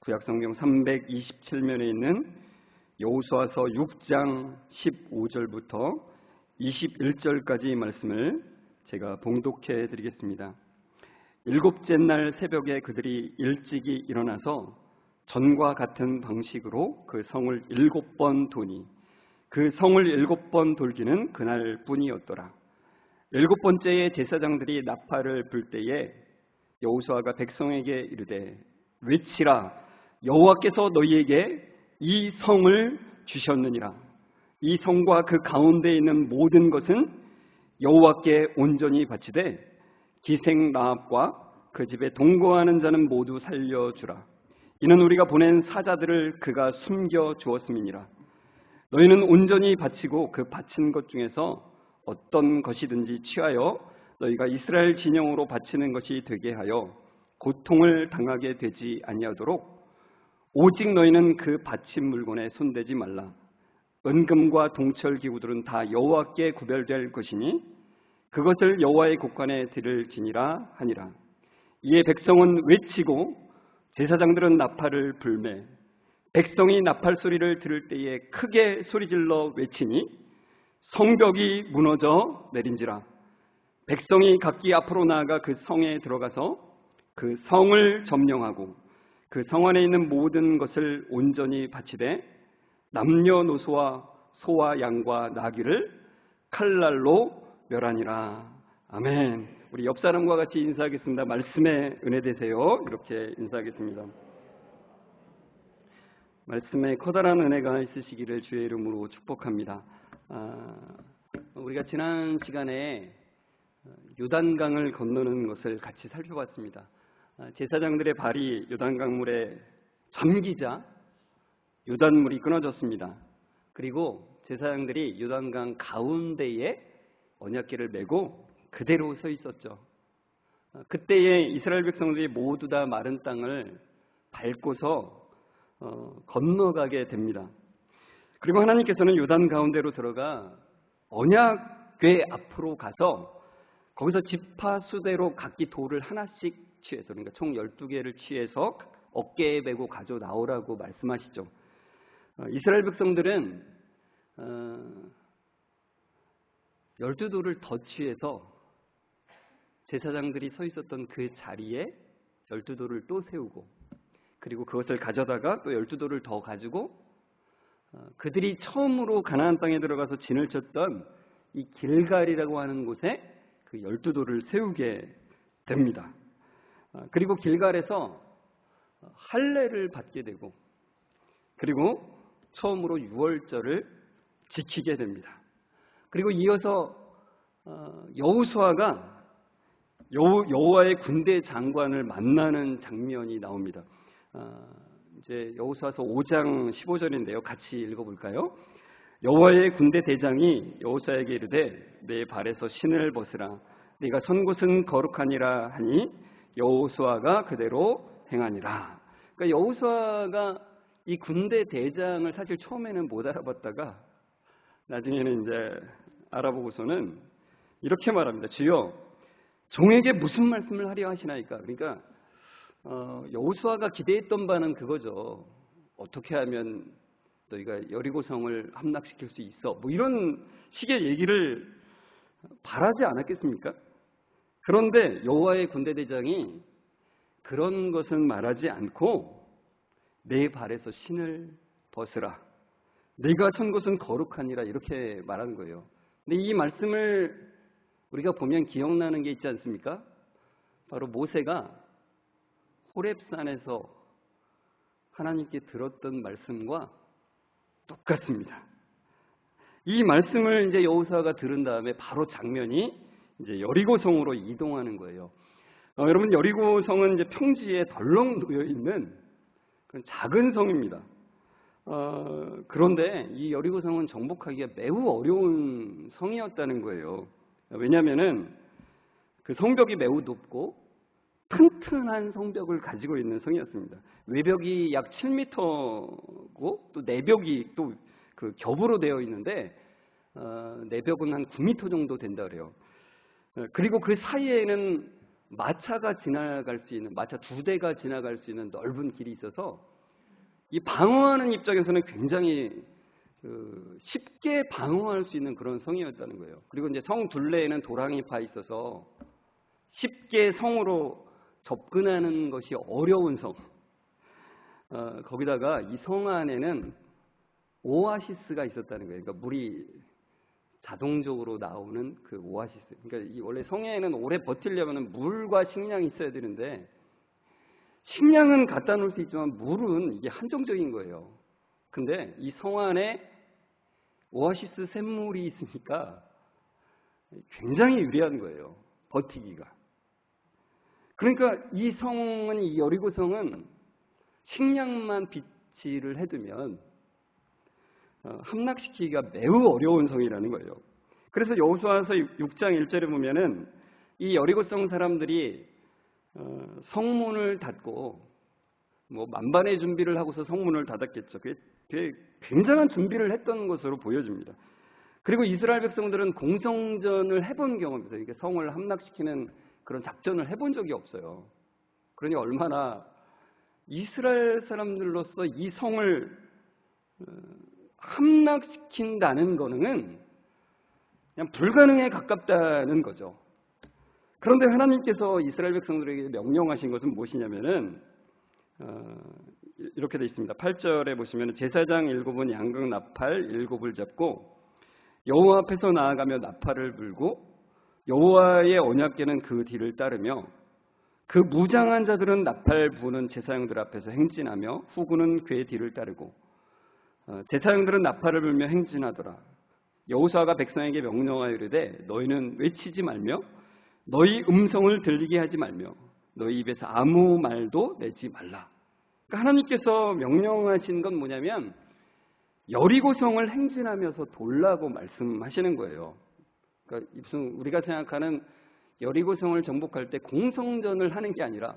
구약성경 327면에 있는 여호수아서 6장 15절부터 21절까지 말씀을 제가 봉독해 드리겠습니다. 일곱째 날 새벽에 그들이 일찍이 일어나서 전과 같은 방식으로 그 성을 7번 도니 그 성을 7번 돌기는 그날 뿐이었더라. 7번째에 제사장들이 나팔을 불 때에 여호수아가 백성에게 이르되 외치라, 여호와께서 너희에게 이 성을 주셨느니라. 이 성과 그 가운데 있는 모든 것은 여호와께 온전히 바치되 기생 라합과 그 집에 동거하는 자는 모두 살려주라. 이는 우리가 보낸 사자들을 그가 숨겨 주었음이니라. 너희는 온전히 바치고 그 바친 것 중에서 어떤 것이든지 취하여 너희가 이스라엘 진영으로 바치는 것이 되게 하여 고통을 당하게 되지 아니하도록 오직 너희는 그 바친 물건에 손대지 말라. 은금과 동철 기구들은 다 여호와께 구별될 것이니 그것을 여호와의 곳간에 드릴지니라 하니라. 이에 백성은 외치고 제사장들은 나팔을 불매 백성이 나팔 소리를 들을 때에 크게 소리질러 외치니 성벽이 무너져 내린지라. 백성이 각기 앞으로 나아가 그 성에 들어가서 그 성을 점령하고 그 성 안에 있는 모든 것을 온전히 바치되 남녀노소와 소와 양과 나귀를 칼날로 멸하니라. 아멘. 우리 옆 사람과 같이 인사하겠습니다. 말씀에 은혜 되세요. 이렇게 인사하겠습니다. 말씀에 커다란 은혜가 있으시기를 주의 이름으로 축복합니다. 우리가 지난 시간에 요단강을 건너는 것을 같이 살펴봤습니다. 제사장들의 발이 요단강물에 잠기자 요단물이 끊어졌습니다. 그리고 제사장들이 요단강 가운데에 언약궤를 메고 그대로 서 있었죠. 그때에 이스라엘 백성들이 모두 다 마른 땅을 밟고서 건너가게 됩니다. 그리고 하나님께서는 요단 가운데로 들어가 언약궤 앞으로 가서 거기서 지파 수대로 각기 돌을 하나씩 취해서, 그러니까 총 12개를 취해서 어깨에 메고 가져 나오라고 말씀하시죠. 이스라엘 백성들은 12돌을 더 취해서 제사장들이 서 있었던 그 자리에 12돌을 또 세우고 그리고 그것을 가져다가 또 12돌을 더 가지고 그들이 처음으로 가나안 땅에 들어가서 진을 쳤던 이 길갈이라고 하는 곳에 그 12돌을 세우게 됩니다. 그리고 길갈에서 할례를 받게 되고 그리고 처음으로 유월절을 지키게 됩니다. 그리고 이어서 여호수아가 여호와의 군대 장관을 만나는 장면이 나옵니다. 이제 여호수아서 5장 15절인데요. 같이 읽어볼까요? 여호와의 군대 대장이 여호수아에게 이르되 내 발에서 신을 벗으라. 네가 선 곳은 거룩하니라 하니 여호수아가 그대로 행하니라. 그러니까 여호수아가 이 군대 대장을 사실 처음에는 못 알아봤다가 나중에는 이제 알아보고서는 이렇게 말합니다. 주여, 종에게 무슨 말씀을 하려 하시나이까? 그러니까 여호수아가 기대했던 바는 그거죠. 어떻게 하면 너희가 여리고성을 함락시킬 수 있어? 뭐 이런 식의 얘기를 바라지 않았겠습니까? 그런데 여호와의 군대 대장이 그런 것은 말하지 않고 내 발에서 신을 벗으라. 네가 선 곳은 거룩하니라 이렇게 말하는 거예요. 근데 이 말씀을 우리가 보면 기억나는 게 있지 않습니까? 바로 모세가 호렙산에서 하나님께 들었던 말씀과 똑같습니다. 이 말씀을 이제 여호수아가 들은 다음에 바로 장면이 이제 여리고성으로 이동하는 거예요. 여러분, 여리고성은 이제 평지에 덜렁 놓여 있는 그런 작은 성입니다. 그런데 이 여리고성은 정복하기가 매우 어려운 성이었다는 거예요. 왜냐하면은 그 성벽이 매우 높고 튼튼한 성벽을 가지고 있는 성이었습니다. 외벽이 약 7m고 또 내벽이 또 그 겹으로 되어 있는데 내벽은 한 9m 정도 된다 그래요. 그리고 그 사이에는 마차가 지나갈 수 있는, 마차 2대가 지나갈 수 있는 넓은 길이 있어서 이 방어하는 입장에서는 굉장히 쉽게 방어할 수 있는 그런 성이었다는 거예요. 그리고 이제 성 둘레에는 도랑이 파 있어서 쉽게 성으로 접근하는 것이 어려운 성. 거기다가 이 성 안에는 오아시스가 있었다는 거예요. 그러니까 물이 자동적으로 나오는 그 오아시스. 그러니까 이 원래 성에는 오래 버티려면 물과 식량이 있어야 되는데 식량은 갖다 놓을 수 있지만 물은 이게 한정적인 거예요. 근데 이 성 안에 오아시스 샘물이 있으니까 굉장히 유리한 거예요. 버티기가. 그러니까 이 성은, 이 여리고 성은 식량만 비치를 해두면 함락시키기가 매우 어려운 성이라는 거예요. 그래서 여호수아서 6장 1절에 보면은 이 여리고성 사람들이 성문을 닫고 뭐 만반의 준비를 하고서 성문을 닫았겠죠. 그게 굉장한 준비를 했던 것으로 보여집니다. 그리고 이스라엘 백성들은 공성전을 해본 경험이 있어요. 이게 성을 함락시키는 그런 작전을 해본 적이 없어요. 그러니 얼마나 이스라엘 사람들로서 이 성을 함락시킨다는 거는 그냥 불가능에 가깝다는 거죠. 그런데 하나님께서 이스라엘 백성들에게 명령하신 것은 무엇이냐면은 이렇게 되어 있습니다. 8절에 보시면 제사장 7은 양각 나팔 7을 잡고 여호와 앞에서 나아가며 나팔을 불고 여호와의 언약궤는 그 뒤를 따르며 그 무장한 자들은 나팔 부는 제사장들 앞에서 행진하며 후군은 궤 뒤를 따르고 제사장들은 나팔을 불며 행진하더라. 여호수아가 백성에게 명령하여 이르되 너희는 외치지 말며 너희 음성을 들리게 하지 말며 너희 입에서 아무 말도 내지 말라. 그러니까 하나님께서 명령하신 건 뭐냐면 여리고성을 행진하면서 돌라고 말씀하시는 거예요. 그러니까 무슨 우리가 생각하는 여리고성을 정복할 때 공성전을 하는 게 아니라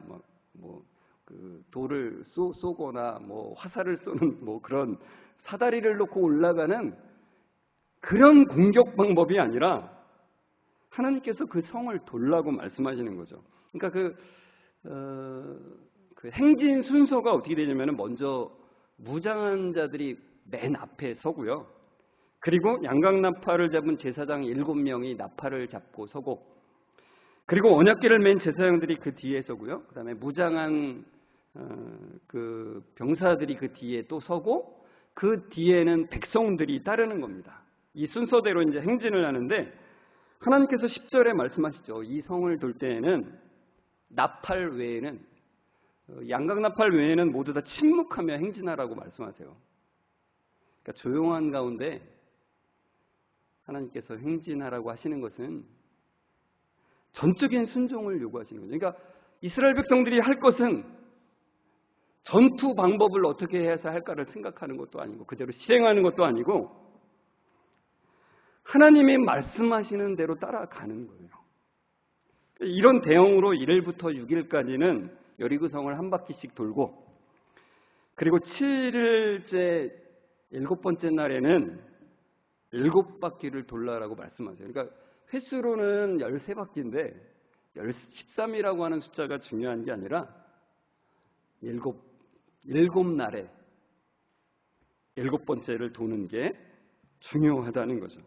그 돌을 쏘거나 화살을 쏘는 그런 사다리를 놓고 올라가는 그런 공격 방법이 아니라 하나님께서 그 성을 돌라고 말씀하시는 거죠. 그러니까 그 행진 순서가 어떻게 되냐면 먼저 무장한 자들이 맨 앞에 서고요. 그리고 양각나팔을 잡은 제사장 7명이 나팔을 잡고 서고, 그리고 언약궤를 맨 제사장들이 그 뒤에 서고요. 그 다음에 무장한 그 병사들이 그 뒤에 또 서고, 그 뒤에는 백성들이 따르는 겁니다. 이 순서대로 이제 행진을 하는데 하나님께서 10절에 말씀하시죠. 이 성을 돌 때에는 나팔 외에는, 양각나팔 외에는 모두 다 침묵하며 행진하라고 말씀하세요. 그러니까 조용한 가운데 하나님께서 행진하라고 하시는 것은 전적인 순종을 요구하시는 거죠. 그러니까 이스라엘 백성들이 할 것은 전투 방법을 어떻게 해서 할까를 생각하는 것도 아니고 그대로 실행하는 것도 아니고 하나님이 말씀하시는 대로 따라가는 거예요. 이런 대응으로 1일부터 6일까지는 여리고성을 한 바퀴씩 돌고, 그리고 7일째 7번째 날에는 7바퀴를 돌라라고 말씀하세요. 그러니까 횟수로는 13바퀴인데 13이라고 하는 숫자가 중요한 게 아니라 7날에 7번째를 도는 게 중요하다는 거죠.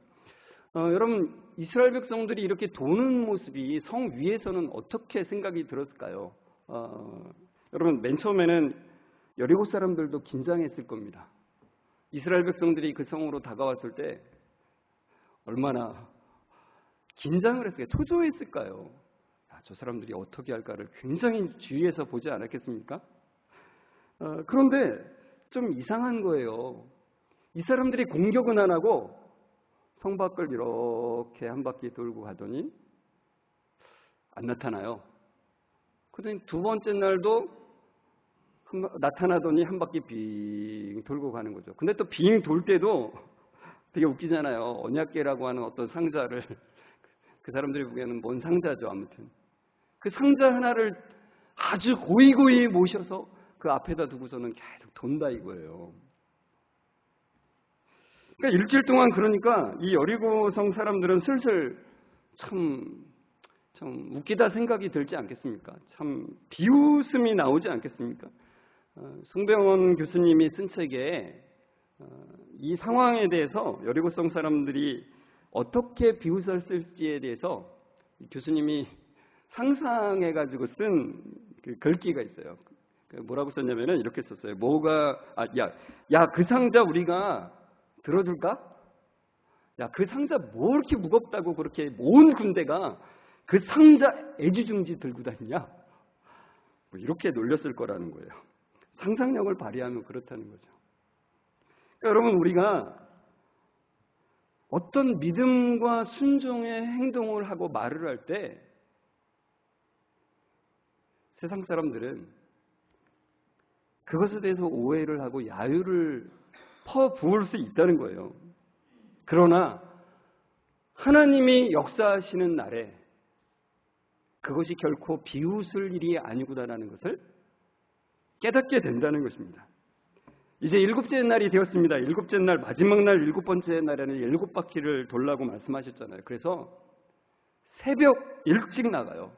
여러분, 이스라엘 백성들이 이렇게 도는 모습이 성 위에서는 어떻게 생각이 들었을까요? 여러분, 맨 처음에는 여리고 사람들도 긴장했을 겁니다. 이스라엘 백성들이 그 성으로 다가왔을 때 얼마나 긴장을 했을까요? 초조했을까요? 저 사람들이 어떻게 할까를 굉장히 주위에서 보지 않았겠습니까? 그런데 좀 이상한 거예요. 이 사람들이 공격은 안 하고 성 밖을 이렇게 한 바퀴 돌고 가더니 안 나타나요. 그러더니 2번째 날도 나타나더니 한 바퀴 빙 돌고 가는 거죠. 근데 또 빙 돌 때도 되게 웃기잖아요. 언약궤라고 하는 어떤 상자를, 그 사람들이 보기에는 뭔 상자죠. 아무튼 그 상자 하나를 아주 고이고이 모셔서 그 앞에다 두고서는 계속 돈다 이거예요. 그러니까 일주일 동안, 그러니까 이 여리고성 사람들은 슬슬 참 참 웃기다 생각이 들지 않겠습니까? 참 비웃음이 나오지 않겠습니까? 송병헌 교수님이 쓴 책에 이 상황에 대해서 여리고성 사람들이 어떻게 비웃었을지에 대해서 교수님이 상상해가지고 쓴 그 글귀가 있어요. 뭐라고 썼냐면은 이렇게 썼어요. 그 상자 우리가 들어줄까? 야, 그 상자 뭐 이렇게 무겁다고 그렇게 온 군대가 그 상자 애지중지 들고 다니냐? 뭐 이렇게 놀렸을 거라는 거예요. 상상력을 발휘하면 그렇다는 거죠. 그러니까 여러분, 우리가 어떤 믿음과 순종의 행동을 하고 말을 할 때 세상 사람들은 그것에 대해서 오해를 하고 야유를 퍼부을 수 있다는 거예요. 그러나 하나님이 역사하시는 날에 그것이 결코 비웃을 일이 아니구나라는 것을 깨닫게 된다는 것입니다. 이제 7째 날이 되었습니다. 7째 날, 마지막 날 7번째 날에는 7바퀴를 돌라고 말씀하셨잖아요. 그래서 새벽 일찍 나가요.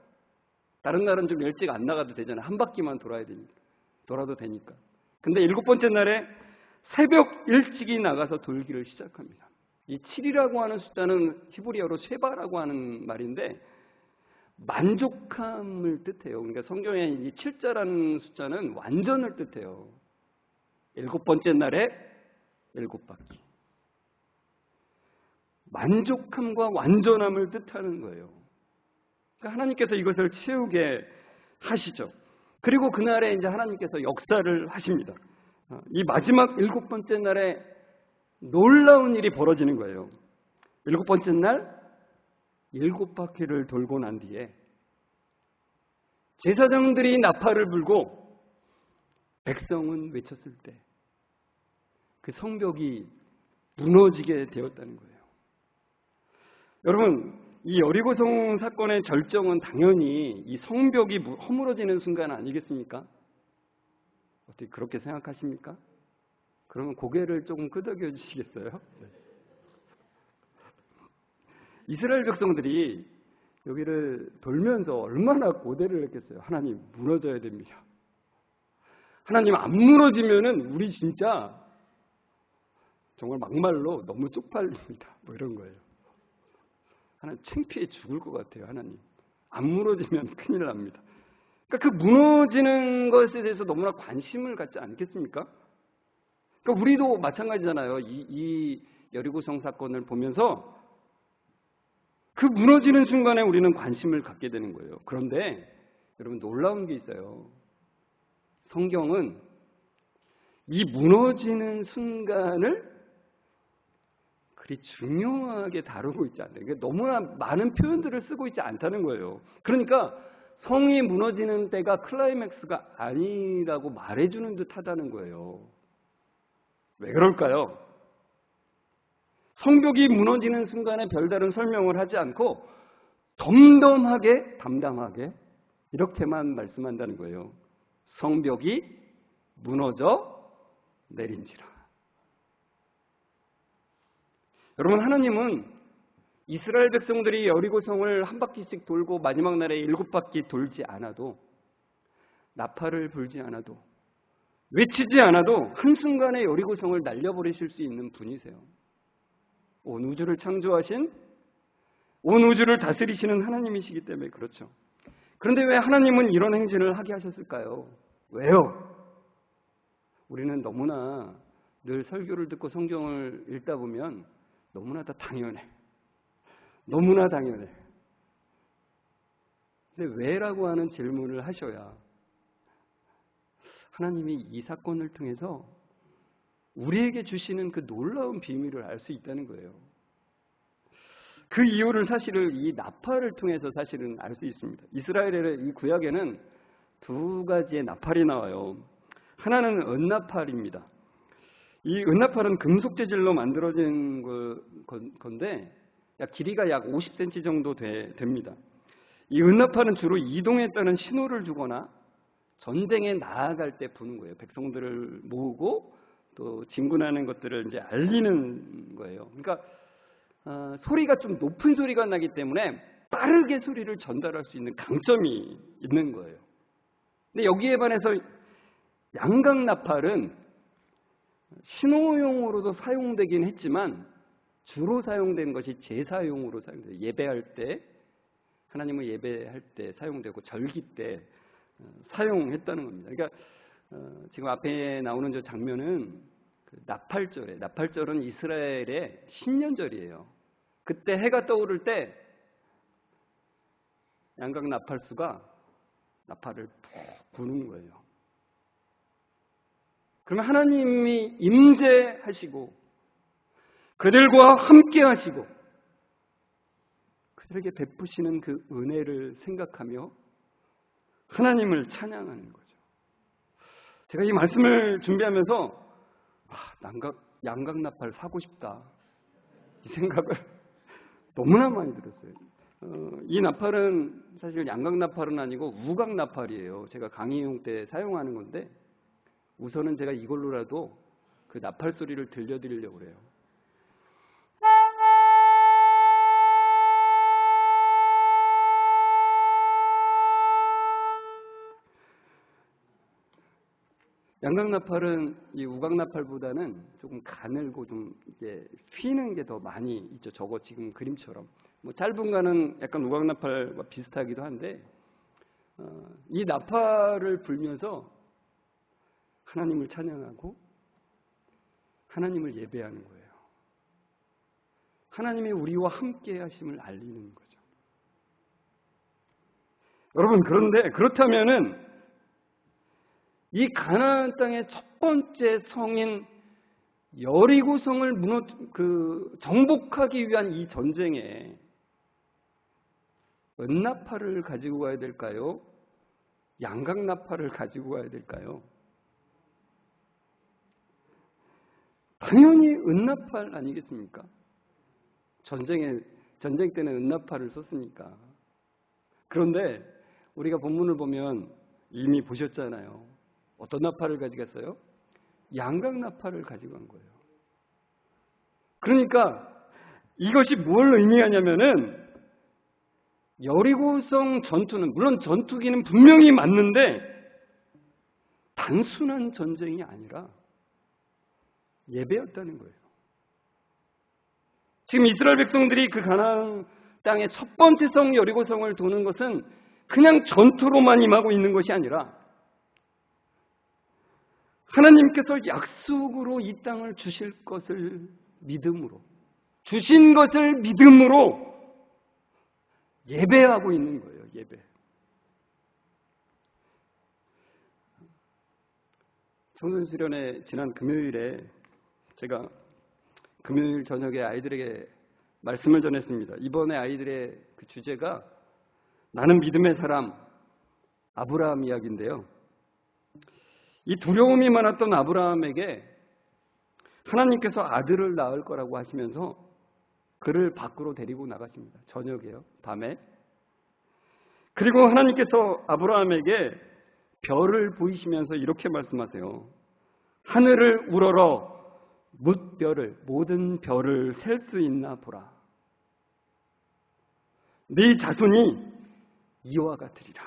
다른 날은 좀 일찍 안 나가도 되잖아요. 한 바퀴만 돌아도 되니까. 근데 7번째 날에 새벽 일찍이 나가서 돌기를 시작합니다. 이 7이라고 하는 숫자는 히브리어로 쉐바라고 하는 말인데 만족함을 뜻해요. 그러니까 성경에 이 7자라는 숫자는 완전을 뜻해요. 7번째 날에 7바퀴. 만족함과 완전함을 뜻하는 거예요. 그러니까 하나님께서 이것을 채우게 하시죠. 그리고 그날에 이제 하나님께서 역사를 하십니다. 이 마지막 7번째 날에 놀라운 일이 벌어지는 거예요. 7번째 날 7바퀴를 돌고 난 뒤에 제사장들이 나팔을 불고 백성은 외쳤을 때 그 성벽이 무너지게 되었다는 거예요. 여러분, 이 여리고성 사건의 절정은 당연히 이 성벽이 허물어지는 순간 아니겠습니까? 어떻게 그렇게 생각하십니까? 그러면 고개를 조금 끄덕여 주시겠어요? 네. 이스라엘 백성들이 여기를 돌면서 얼마나 고대를 했겠어요. 하나님, 무너져야 됩니다. 하나님, 안 무너지면은 우리 진짜 정말 막말로 너무 쪽팔립니다. 뭐 이런 거예요. 하나님, 창피해 죽을 것 같아요. 하나님, 안 무너지면 큰일 납니다. 그러니까 그 무너지는 것에 대해서 너무나 관심을 갖지 않겠습니까? 그러니까 우리도 마찬가지잖아요. 이 여리고성 사건을 보면서 그 무너지는 순간에 우리는 관심을 갖게 되는 거예요. 그런데 여러분, 놀라운 게 있어요. 성경은 이 무너지는 순간을 그리 중요하게 다루고 있지 않아요. 그러니까 너무나 많은 표현들을 쓰고 있지 않다는 거예요. 그러니까 성이 무너지는 때가 클라이맥스가 아니라고 말해주는 듯 하다는 거예요. 왜 그럴까요? 성벽이 무너지는 순간에 별다른 설명을 하지 않고 덤덤하게 담담하게 이렇게만 말씀한다는 거예요. 성벽이 무너져 내린지라. 여러분, 하나님은 이스라엘 백성들이 여리고성을 한 바퀴씩 돌고 마지막 날에 7바퀴 돌지 않아도, 나팔을 불지 않아도, 외치지 않아도 한순간에 여리고성을 날려버리실 수 있는 분이세요. 온 우주를 창조하신, 온 우주를 다스리시는 하나님이시기 때문에 그렇죠. 그런데 왜 하나님은 이런 행진을 하게 하셨을까요? 왜요? 우리는 너무나 늘 설교를 듣고 성경을 읽다 보면 너무나 다 당연해. 너무나 당연해. 근데 왜라고 하는 질문을 하셔야 하나님이 이 사건을 통해서 우리에게 주시는 그 놀라운 비밀을 알 수 있다는 거예요. 그 이유를 사실은 이 나팔을 통해서 사실은 알 수 있습니다. 이스라엘의 이 구약에는 두 가지의 나팔이 나와요. 하나는 은나팔입니다. 이 은나팔은 금속 재질로 만들어진 건데 길이가 약 50cm 정도 됩니다. 이 은나팔은 주로 이동에 따른 신호를 주거나 전쟁에 나아갈 때 부는 거예요. 백성들을 모으고 또 진군하는 것들을 이제 알리는 거예요. 그러니까 소리가 좀 높은 소리가 나기 때문에 빠르게 소리를 전달할 수 있는 강점이 있는 거예요. 근데 여기에 반해서 양각나팔은 신호용으로도 사용되긴 했지만 주로 사용된 것이 제사용으로 사용돼요. 예배할 때, 하나님을 예배할 때 사용되고 절기 때 사용했다는 겁니다. 그러니까 지금 앞에 나오는 저 장면은 그 나팔절은 이스라엘의 신년절이에요. 그때 해가 떠오를 때 양각 나팔수가 나팔을 푹 부는 거예요. 그러면 하나님이 임재하시고 그들과 함께 하시고 그들에게 베푸시는 그 은혜를 생각하며 하나님을 찬양하는 거죠. 제가 이 말씀을 준비하면서 양각 나팔 사고 싶다 이 생각을 너무나 많이 들었어요. 이 나팔은 사실 양각 나팔은 아니고 우각 나팔이에요. 제가 강의용 때 사용하는 건데 우선은 제가 이걸로라도 그 나팔 소리를 들려드리려고 그래요. 양각 나팔은 이 우각 나팔보다는 조금 가늘고 좀 이게 휘는 게 더 많이 있죠. 저거 지금 그림처럼. 뭐 짧은 거는 약간 우각 나팔과 비슷하기도 한데 이 나팔을 불면서 하나님을 찬양하고 하나님을 예배하는 거예요. 하나님이 우리와 함께 하심을 알리는 거죠. 여러분 그렇다면은 이 가나안 땅의 첫 번째 성인 여리고성을 정복하기 위한 이 전쟁에 은나팔을 가지고 가야 될까요? 양각나팔을 가지고 가야 될까요? 당연히 은나팔 아니겠습니까? 전쟁 때는 은나팔을 썼으니까. 그런데 우리가 본문을 보면 이미 보셨잖아요. 어떤 나팔을 가져갔어요? 양각나팔을 가지고 간 거예요. 그러니까 이것이 뭘 의미하냐면은 여리고성 전투는 물론 전투기는 분명히 맞는데 단순한 전쟁이 아니라 예배였다는 거예요. 지금 이스라엘 백성들이 그 가나안 땅의 첫 번째 성 여리고성을 도는 것은 그냥 전투로만 임하고 있는 것이 아니라 하나님께서 약속으로 이 땅을 주실 것을 믿음으로 주신 것을 믿음으로 예배하고 있는 거예요. 예배. 청소년 수련회 지난 금요일에 제가 금요일 저녁에 아이들에게 말씀을 전했습니다. 이번에 아이들의 그 주제가 나는 믿음의 사람 아브라함 이야기인데요. 이 두려움이 많았던 아브라함에게 하나님께서 아들을 낳을 거라고 하시면서 그를 밖으로 데리고 나가십니다. 저녁에요. 밤에. 그리고 하나님께서 아브라함에게 별을 보이시면서 이렇게 말씀하세요. 하늘을 우러러 뭇별을 모든 별을 셀 수 있나 보라. 네 자손이 이와 같으리라.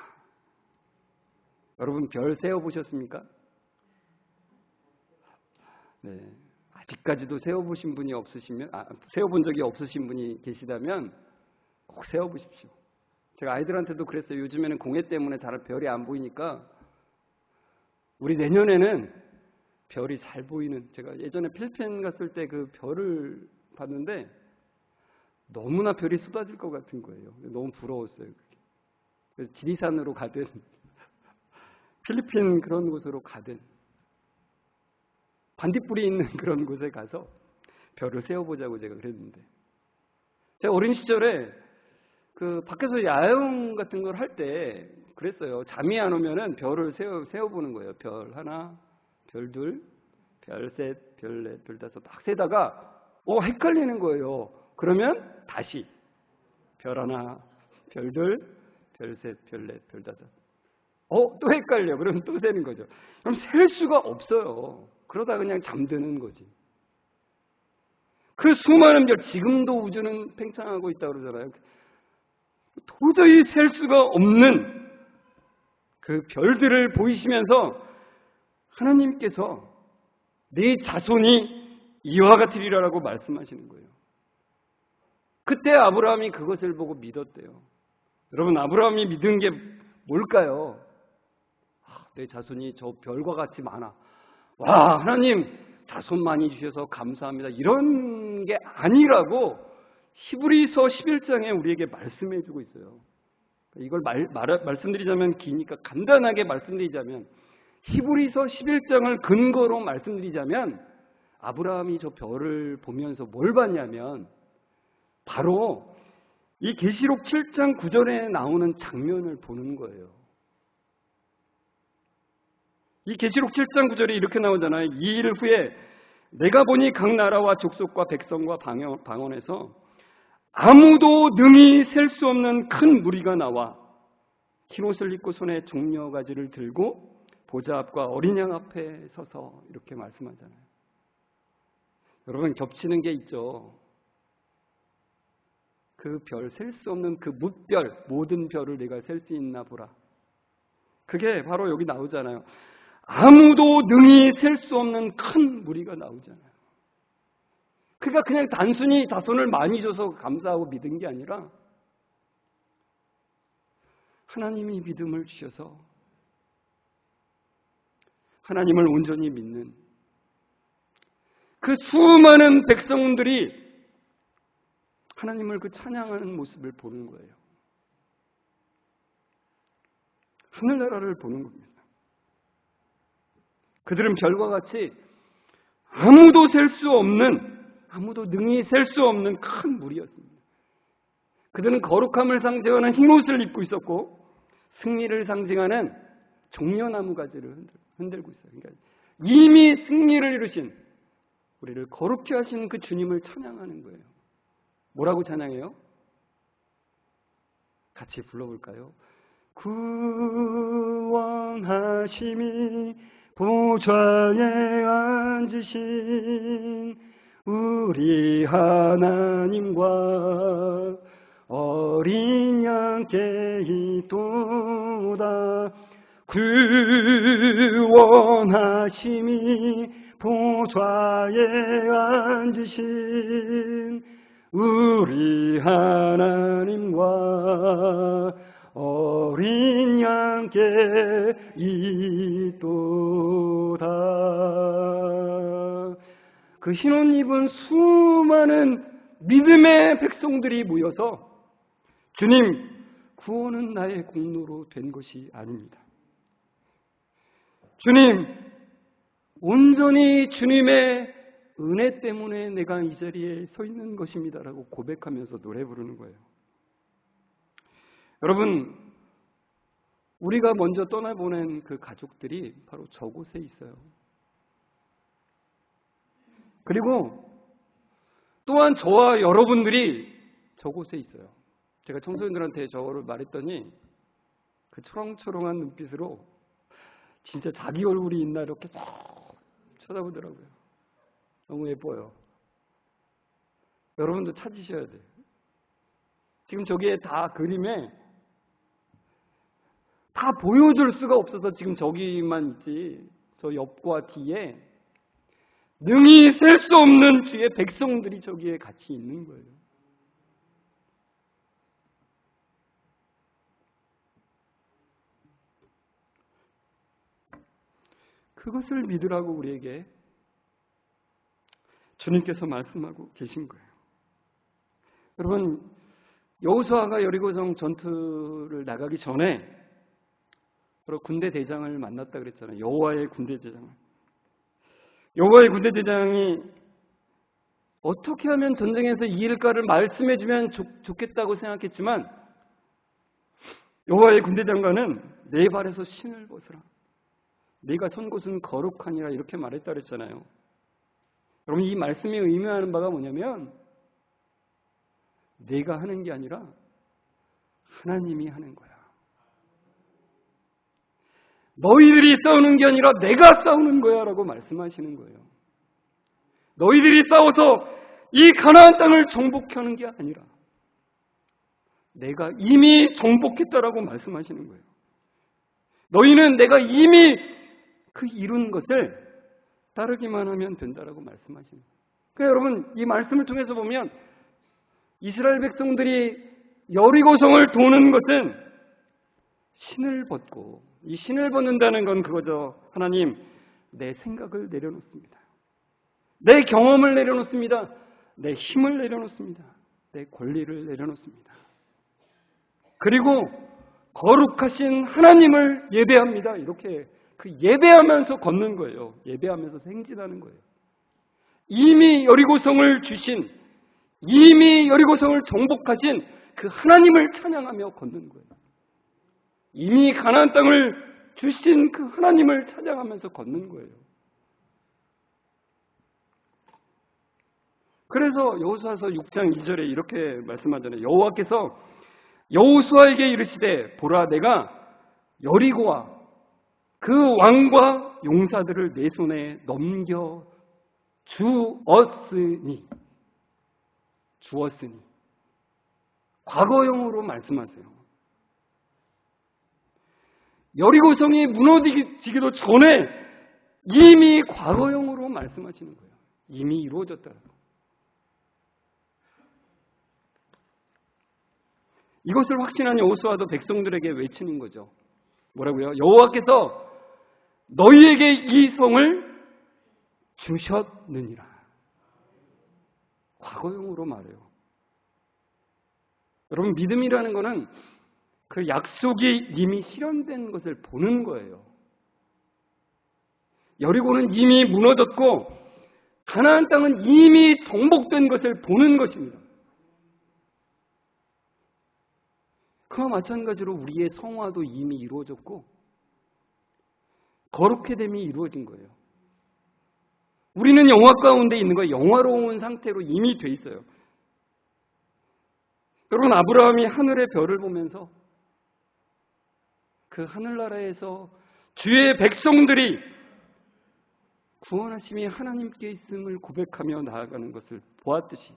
여러분 별 세어보셨습니까? 네. 아직까지도 세어보신 분이 없으시면, 세어본 적이 없으신 분이 계시다면 꼭 세어보십시오. 제가 아이들한테도 그랬어요. 요즘에는 공해 때문에 잘 별이 안 보이니까 우리 내년에는 별이 잘 보이는, 제가 예전에 필리핀 갔을 때 그 별을 봤는데 너무나 별이 쏟아질 것 같은 거예요. 너무 부러웠어요. 그래서 지리산으로 가든 필리핀 그런 곳으로 가든 반딧불이 있는 그런 곳에 가서 별을 세어보자고 제가 그랬는데, 제가 어린 시절에 그 밖에서 야영 같은 걸 할 때 그랬어요. 잠이 안 오면은 별을 세어보는 거예요. 별 하나, 별 둘, 별 셋, 별 넷, 별 다섯 막 세다가 헷갈리는 거예요. 그러면 다시 별 하나, 별 둘, 별 셋, 별 넷, 별 다섯. 또 헷갈려. 그러면 또 세는 거죠. 그럼 셀 수가 없어요. 그러다 그냥 잠드는 거지. 그 수많은 별, 지금도 우주는 팽창하고 있다고 그러잖아요. 도저히 셀 수가 없는 그 별들을 보이시면서 하나님께서 네 자손이 이와 같으리라라고 말씀하시는 거예요. 그때 아브라함이 그것을 보고 믿었대요. 여러분, 아브라함이 믿은 게 뭘까요? 내 자손이 저 별과 같이 많아. 와, 하나님 자손 많이 주셔서 감사합니다. 이런 게 아니라고 히브리서 11장에 우리에게 말씀해 주고 있어요. 이걸 말씀드리자면 기니까 간단하게 말씀드리자면, 히브리서 11장을 근거로 말씀드리자면, 아브라함이 저 별을 보면서 뭘 봤냐면 바로 이 계시록 7장 9절에 나오는 장면을 보는 거예요. 이 계시록 7장 9절에 이렇게 나오잖아요. 이 일 후에 내가 보니 각 나라와 족속과 백성과 방언에서 아무도 능히 셀 수 없는 큰 무리가 나와 흰옷을 입고 손에 종려가지를 들고 보좌 앞과 어린 양 앞에 서서 이렇게 말씀하잖아요. 여러분, 겹치는 게 있죠. 그 별, 셀 수 없는 그 뭇별, 모든 별을 내가 셀 수 있나 보라. 그게 바로 여기 나오잖아요. 아무도 능히 셀 수 없는 큰 무리가 나오잖아요. 그러니까 그냥 단순히 자손을 많이 줘서 감사하고 믿은 게 아니라 하나님이 믿음을 주셔서 하나님을 온전히 믿는 그 수많은 백성들이 하나님을 그 찬양하는 모습을 보는 거예요. 하늘나라를 보는 겁니다. 그들은 별과 같이 아무도 셀 수 없는, 아무도 능히 셀 수 없는 큰 무리였습니다. 그들은 거룩함을 상징하는 흰옷을 입고 있었고 승리를 상징하는 종려나무 가지를 흔들고 있어요. 그러니까 이미 승리를 이루신, 우리를 거룩히 하신 그 주님을 찬양하는 거예요. 뭐라고 찬양해요? 같이 불러볼까요? 구원하심이 보좌에 앉으신 우리 하나님과 어린 양께 있도다. 구원하심이 보좌에 앉으신 우리 하나님과 어린 양께 있도다. 그 흰옷 입은 수많은 믿음의 백성들이 모여서 주님, 구원은 나의 공로로 된 것이 아닙니다. 주님, 온전히 주님의 은혜 때문에 내가 이 자리에 서 있는 것입니다라고 고백하면서 노래 부르는 거예요. 여러분, 우리가 먼저 떠나보낸 그 가족들이 바로 저곳에 있어요. 그리고 또한 저와 여러분들이 저곳에 있어요. 제가 청소년들한테 저거를 말했더니 그 초롱초롱한 눈빛으로 진짜 자기 얼굴이 있나 이렇게 쳐다보더라고요. 너무 예뻐요. 여러분도 찾으셔야 돼요. 지금 저기에 다 그림에 다 보여줄 수가 없어서 지금 저기만 있지, 저 옆과 뒤에 능히 셀 수 없는 주의 백성들이 저기에 같이 있는 거예요. 그것을 믿으라고 우리에게 주님께서 말씀하고 계신 거예요. 여러분, 여호수아가 여리고성 전투를 나가기 전에 바로 군대 대장을 만났다 그랬잖아요. 여호와의 군대 대장을. 여호와의 군대 대장이 어떻게 하면 전쟁에서 이길까를 말씀해 주면 좋겠다고 생각했지만 여호와의 군대 장관은 내 발에서 신을 벗으라. 네가 선 곳은 거룩하니라 이렇게 말했다 그랬잖아요. 여러분, 이 말씀이 의미하는 바가 뭐냐면 내가 하는 게 아니라 하나님이 하는 거야. 너희들이 싸우는 게 아니라 내가 싸우는 거야 라고 말씀하시는 거예요. 너희들이 싸워서 이 가나안 땅을 정복하는 게 아니라 내가 이미 정복했다라고 말씀하시는 거예요. 너희는 내가 이미 그 이룬 것을 따르기만 하면 된다라고 말씀하시는 거예요. 그러니까 여러분, 이 말씀을 통해서 보면 이스라엘 백성들이 여리고성을 도는 것은 신을 벗고, 이 신을 벗는다는 건 그거죠. 하나님, 내 생각을 내려놓습니다. 내 경험을 내려놓습니다. 내 힘을 내려놓습니다. 내 권리를 내려놓습니다. 그리고 거룩하신 하나님을 예배합니다. 이렇게 그 예배하면서 걷는 거예요. 예배하면서 행진하는 거예요. 이미 여리고성을 주신, 이미 여리고성을 정복하신 그 하나님을 찬양하며 걷는 거예요. 이미 가나안 땅을 주신 그 하나님을 찬양하면서 걷는 거예요. 그래서 여호수아서 6장 2절에 이렇게 말씀하잖아요. 여호와께서 여호수아에게 이르시되 보라, 내가 여리고와 그 왕과 용사들을 내 손에 넘겨 주었으니, 과거형으로 말씀하세요. 여리고성이 무너지기도 전에 이미 과거형으로 말씀하시는 거예요. 이미 이루어졌다고. 이것을 확신한 여호수아도 백성들에게 외치는 거죠. 뭐라고요? 여호와께서 너희에게 이 성을 주셨느니라. 과거형으로 말해요. 여러분, 믿음이라는 것은 그 약속이 이미 실현된 것을 보는 거예요. 여리고는 이미 무너졌고 가나안 땅은 이미 정복된 것을 보는 것입니다. 그와 마찬가지로 우리의 성화도 이미 이루어졌고 거룩해 됨이 이루어진 거예요. 우리는 영화 가운데 있는 거예요. 영화로운 상태로 이미 돼 있어요. 여러분, 아브라함이 하늘의 별을 보면서 그 하늘나라에서 주의 백성들이 구원하심이 하나님께 있음을 고백하며 나아가는 것을 보았듯이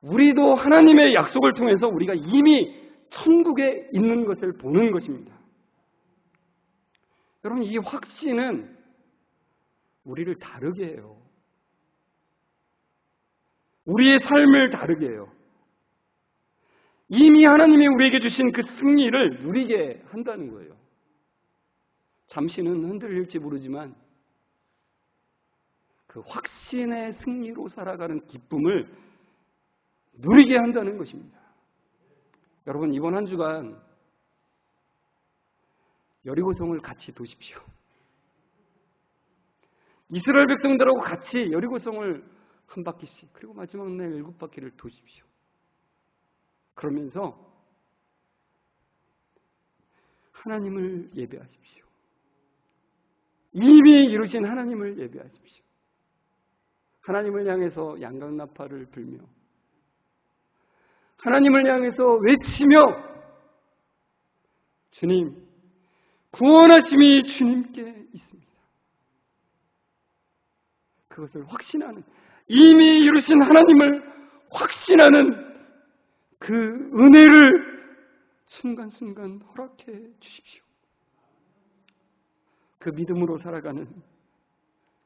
우리도 하나님의 약속을 통해서 우리가 이미 천국에 있는 것을 보는 것입니다. 여러분, 이 확신은 우리를 다르게 해요. 우리의 삶을 다르게 해요. 이미 하나님이 우리에게 주신 그 승리를 누리게 한다는 거예요. 잠시는 흔들릴지 모르지만 그 확신의 승리로 살아가는 기쁨을 누리게 한다는 것입니다. 여러분, 이번 한 주간 여리고성을 같이 도십시오. 이스라엘 백성들하고 같이 여리고성을 한 바퀴씩, 그리고 마지막 날 7바퀴를 도십시오. 그러면서 하나님을 예배하십시오. 이미 이루신 하나님을 예배하십시오. 하나님을 향해서 양각나팔을 불며 하나님을 향해서 외치며 주님, 구원하심이 주님께 있습니다. 그것을 확신하는, 이미 이루신 하나님을 확신하는 그 은혜를 순간순간 허락해 주십시오. 그 믿음으로 살아가는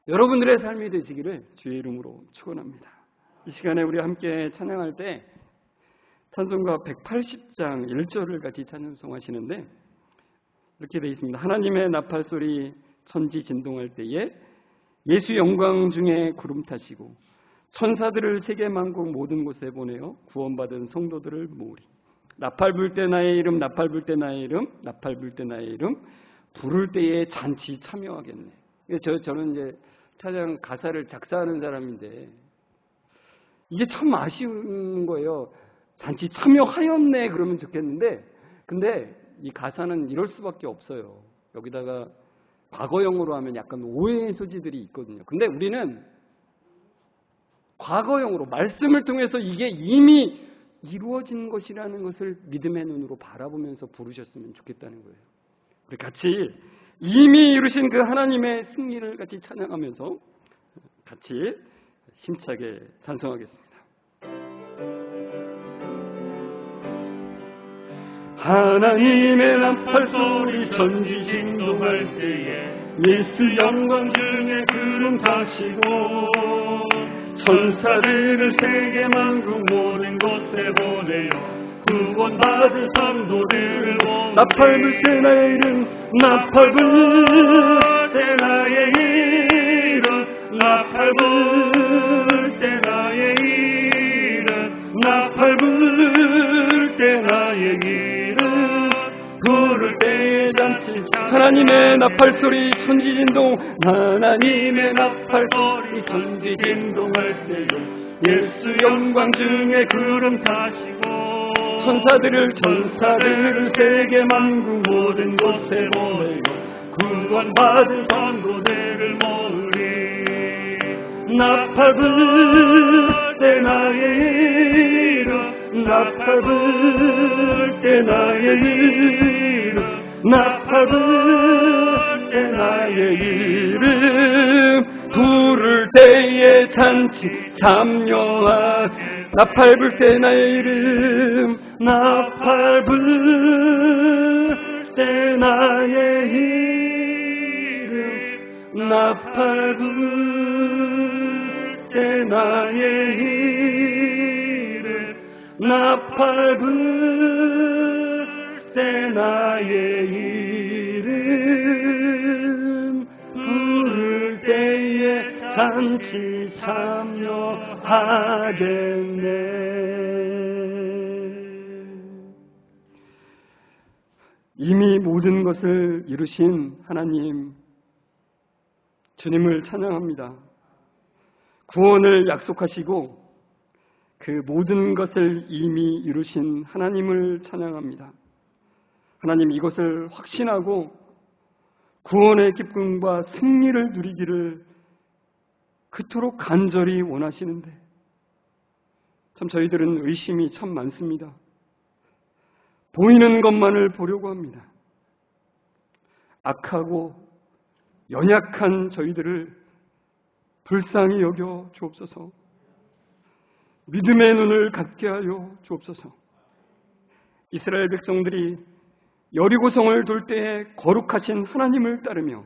여러분들의 삶이 되시기를 주의 이름으로 축원합니다. 이 시간에 우리 함께 찬양할 때 찬송가 180장 1절을 같이 찬송하시는데 이렇게 되어 있습니다. 하나님의 나팔소리 천지 진동할 때에 예수 영광 중에 구름 타시고 천사들을 세계만국 모든 곳에 보내어 구원받은 성도들을 모으리. 나팔 불 때 나의 이름, 나팔 불 때 나의 이름, 나팔 불 때 나의 이름, 부를 때에 잔치 참여하겠네. 저는 이제 찬양 가사를 작사하는 사람인데 이게 참 아쉬운 거예요. 잔치 참여하였네 그러면 좋겠는데, 근데 이 가사는 이럴 수밖에 없어요. 여기다가 과거형으로 하면 약간 오해의 소지들이 있거든요. 근데 우리는 과거형으로 말씀을 통해서 이게 이미 이루어진 것이라는 것을 믿음의 눈으로 바라보면서 부르셨으면 좋겠다는 거예요. 우리 같이 이미 이루신 그 하나님의 승리를 같이 찬양하면서 같이 힘차게 찬송하겠습니다. 하나님의 나팔 소리 전지진동할 때에 예수 영광 중에 구름 타시고 천사들을 세계 만국 모든 곳에 보내요 구원받은 성도들을 모으리 나팔 불 때 나의 이름 나팔 불 때 나의 이름 나팔 불 때 나의 이름 나팔 불 때 나의 이름 부를 때의 잔치 하나님의 나팔 소리 천지진동 하나님의 나팔 소리 천지진동할 때에 예수 영광 중에 구름 타시고 천사들을 세계 만국 모든 곳에 보내고 구원받은 성도들을 모으리 나팔 불 때 나의 이름 나팔 불 때 나의 이름 나팔 불 때 나의 이름 부를 때에 잔치 참여하 나팔 불 때 나의 이름 나팔 불 때 나의 이름 나팔 불 때 나의 이름 나팔 불 때 나의 이름 부를 때에 잔치 참여하겠네. 이미 모든 것을 이루신 하나님 주님을 찬양합니다. 구원을 약속하시고 그 모든 것을 이미 이루신 하나님을 찬양합니다. 하나님 이것을 확신하고 구원의 기쁨과 승리를 누리기를 그토록 간절히 원하시는데 참 저희들은 의심이 참 많습니다. 보이는 것만을 보려고 합니다. 악하고 연약한 저희들을 불쌍히 여겨 주옵소서. 믿음의 눈을 갖게 하여 주옵소서. 이스라엘 백성들이 여리고성을 돌 때에 거룩하신 하나님을 따르며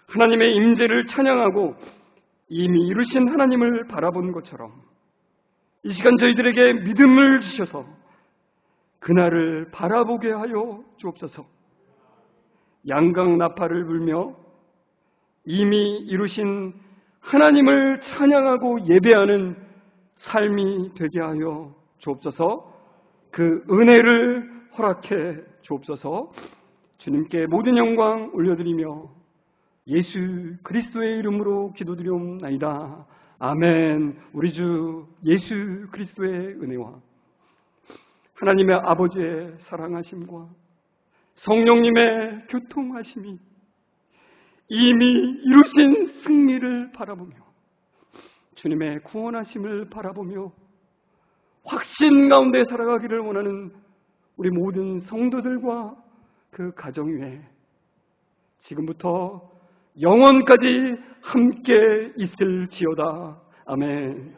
하나님의 임재를 찬양하고 이미 이루신 하나님을 바라본 것처럼 이 시간 저희들에게 믿음을 주셔서 그날을 바라보게 하여 주옵소서. 양강 나팔을 불며 이미 이루신 하나님을 찬양하고 예배하는 삶이 되게 하여 주옵소서. 그 은혜를 허락해 주옵소서. 주님께 모든 영광 올려드리며 예수 그리스도의 이름으로 기도드리옵나이다. 아멘. 우리 주 예수 그리스도의 은혜와 하나님의 아버지의 사랑하심과 성령님의 교통하심이 이미 이루신 승리를 바라보며 주님의 구원하심을 바라보며 확신 가운데 살아가기를 원하는 우리 모든 성도들과 그 가정 위에 지금부터 영원까지 함께 있을지어다. 아멘.